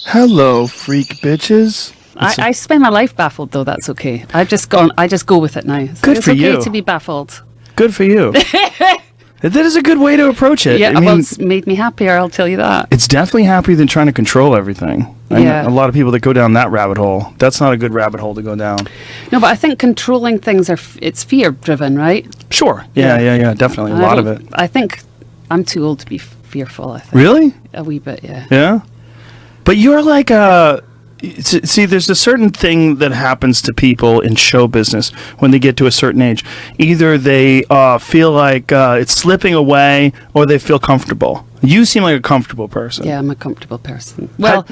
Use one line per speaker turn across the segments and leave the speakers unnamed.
Hello, freak bitches.
I spend my life baffled, though. That's okay. I just go with it now. So
Good for you.
It's okay to be baffled.
Good for you. That is a good way to approach it.
Yeah, well, it's made me happier, I'll tell you that.
It's definitely happier than trying to control everything.
Yeah.
A lot of people that go down that rabbit hole, that's not a good rabbit hole to go down.
No, but I think controlling things it's fear-driven, right?
Sure. Yeah, definitely. A lot of it.
I think I'm too old to be fearful, I think.
Really?
A wee bit, yeah.
Yeah? But you're like see, there's a certain thing that happens to people in show business when they get to a certain age. Either they feel like it's slipping away, or they feel comfortable. You seem like a comfortable person.
Yeah, I'm a comfortable person. Well,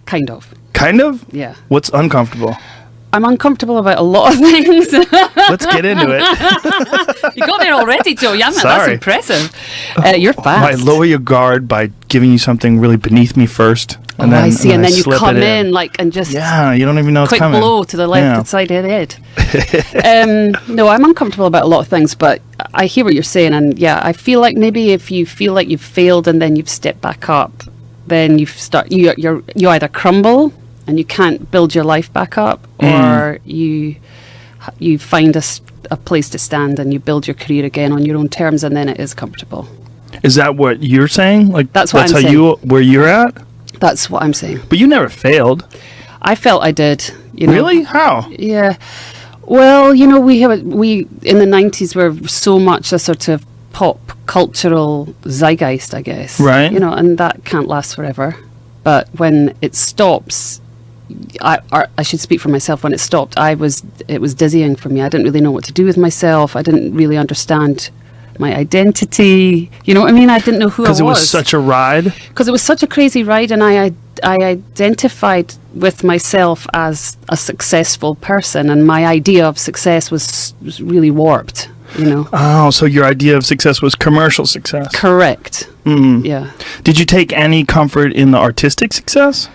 kind of.
Kind of?
Yeah.
What's uncomfortable?
I'm uncomfortable about a lot of things.
Let's get into it.
You got there already, Joe. Yeah, that's
Sorry.
impressive. You're fast.
I lower your guard by giving you something really beneath me first. And
I see. And then you
slip
come
it
in and just...
Yeah, you don't even know it's
quick
coming.
blow to the left side of the head. No, I'm uncomfortable about a lot of things, but I hear what you're saying. And yeah, I feel like maybe if you feel like you've failed and then you've stepped back up, then you either crumble and you can't build your life back up, or you find a place to stand and you build your career again on your own terms, and then it is comfortable.
Is that what you're saying? Like
that's what I'm saying.
Where you're at?
That's what I'm saying.
But you never failed.
I felt I did.
Really? How?
Yeah. Well, we in the 90s were so much a sort of pop cultural zeitgeist, I guess.
Right.
And that can't last forever. But when it stops, I should speak for myself. When it stopped, it was dizzying for me. I didn't really know what to do with myself. I didn't really understand my identity. You know what I mean? I didn't know who I was.
Because it was such a ride? Because
it was such a crazy ride, and I identified with myself as a successful person, and my idea of success was really warped,
Oh, so your idea of success was commercial success.
Correct. Yeah.
Did you take any comfort in the artistic success?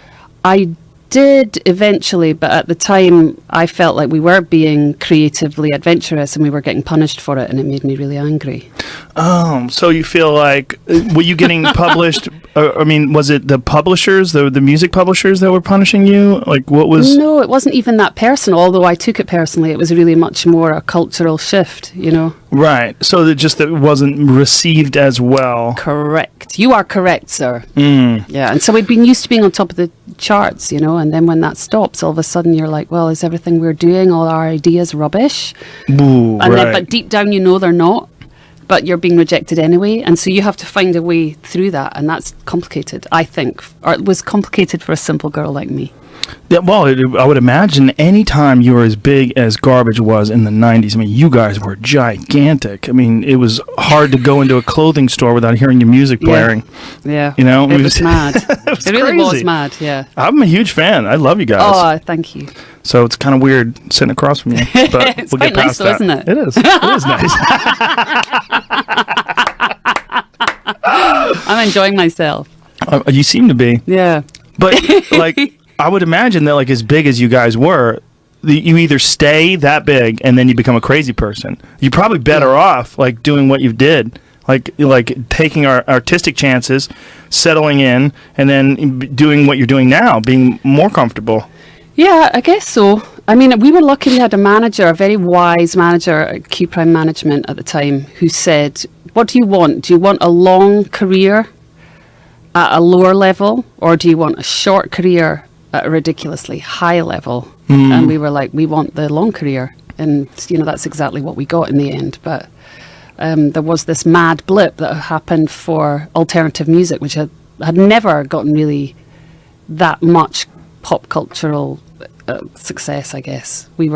I did eventually, but at the time I felt like we were being creatively adventurous and we were getting punished for it, and it made me really angry.
Oh, so you feel like, were you getting published? Was it the publishers, the music publishers that were punishing you? Like, what was...
No, it wasn't even that personal, although I took it personally. It was really much more a cultural shift,
Right, so that it wasn't received as well.
Correct. You are correct, sir. Yeah, and so we'd been used to being on top of the charts, and then when that stops, all of a sudden you're like, well, is everything we're doing, all our ideas rubbish?
Ooh,
and then, but deep down they're not, but you're being rejected anyway, and so you have to find a way through that, and that's complicated, I think, or it was complicated for a simple girl like me.
Yeah, well, I would imagine any time you were as big as Garbage was in the 90s, you guys were gigantic. It was hard to go into a clothing store without hearing your music blaring.
Yeah.
It
was mad.
It
really was mad, yeah.
I'm a huge fan. I love you guys.
Oh, thank you.
So it's kind of weird sitting across from you, but
it's
we'll
quite
get past
nice though,
that.
isn't it?
It is. It is nice.
I'm enjoying myself.
You seem to be.
Yeah.
But, I would imagine that, as big as you guys were, you either stay that big and then you become a crazy person. You're probably better off, doing what you did. Like taking our artistic chances, settling in, and then doing what you're doing now, being more comfortable.
Yeah, I guess so. We were lucky we had a manager, a very wise manager at Q Prime Management at the time, who said, what do you want? Do you want a long career at a lower level, or do you want a short career at a ridiculously high level? And we were like, we want the long career. And, that's exactly what we got in the end. But there was this mad blip that happened for alternative music, which had never gotten really that much pop cultural success, I guess. We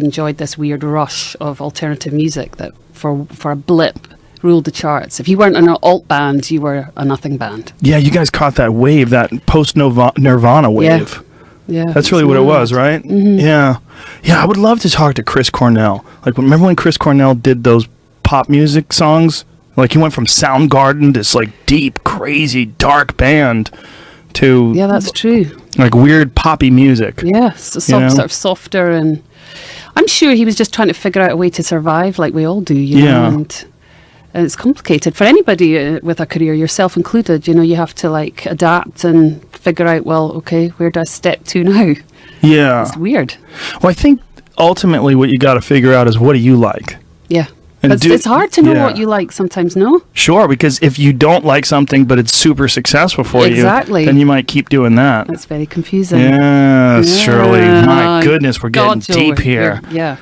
enjoyed this weird rush of alternative music that for a blip ruled the charts. If you weren't an alt band, you were a nothing band.
Yeah, you guys caught that wave, that post-Nirvana wave.
Yeah.
That's really what it was, right?
Mm-hmm.
Yeah. Yeah, I would love to talk to Chris Cornell. Remember when Chris Cornell did those pop music songs? He went from Soundgarden, this deep, crazy, dark band, to...
Yeah, that's true.
Weird poppy music.
Yeah, sort of softer, and I'm sure he was just trying to figure out a way to survive like we all do, know? And it's complicated for anybody with a career, yourself included. You know, you have to like adapt and figure out, well, okay, where do I step to now?
Yeah.
It's weird.
Well, I think ultimately what you got to figure out is, what do you like?
Yeah.
And
It's hard to know
yeah.
what you like sometimes, no?
Sure, because if you don't like something but it's super successful for
Exactly.
you, then you might keep doing that.
That's very confusing.
Yes,
Yeah.
Shirley. My goodness, we're getting
God, Joe,
deep here.
Yeah.